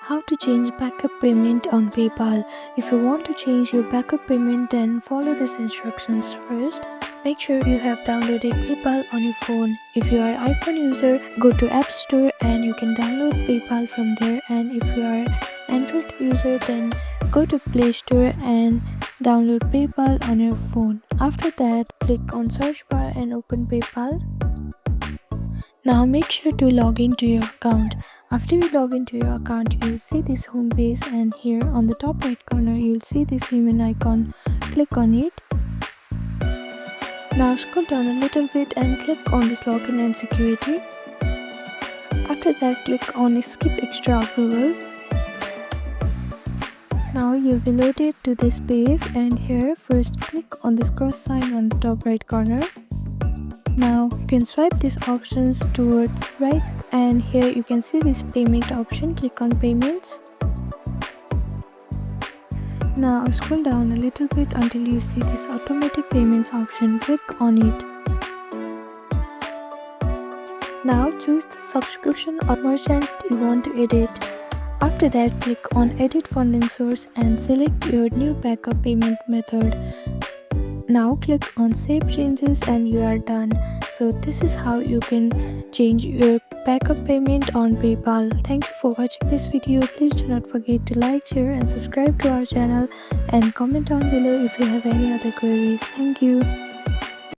How to change backup payment on PayPal. If you want to change your backup payment, then follow these instructions. First, make sure you have downloaded PayPal on your phone. If you are an iPhone user, go to App Store and you can download PayPal from there. And if you are Android user, then go to Play Store and download PayPal on your phone. After that, click on search bar and open PayPal. Now make sure to log into your account. After you log into your account, you'll see this home page, and here on the top right corner you'll see this human icon. Click on it. Now scroll down a little bit and click on this login and security. After that, click on skip extra approvals. Now you'll be loaded to this page, and here first click on this cross sign on the top right corner. Now you can swipe these options towards right, and here you can see this payment option. Click on payments. Now scroll down a little bit until you see this automatic payments option. Click on it. Now choose the subscription or merchant you want to edit. After that, click on edit funding source and select your new backup payment method. Now click on save changes and you are done. So this is how you can change your backup payment on PayPal. Thank you for watching this video. Please do not forget to like, share and subscribe to our channel, and comment down below if you have any other queries. Thank you.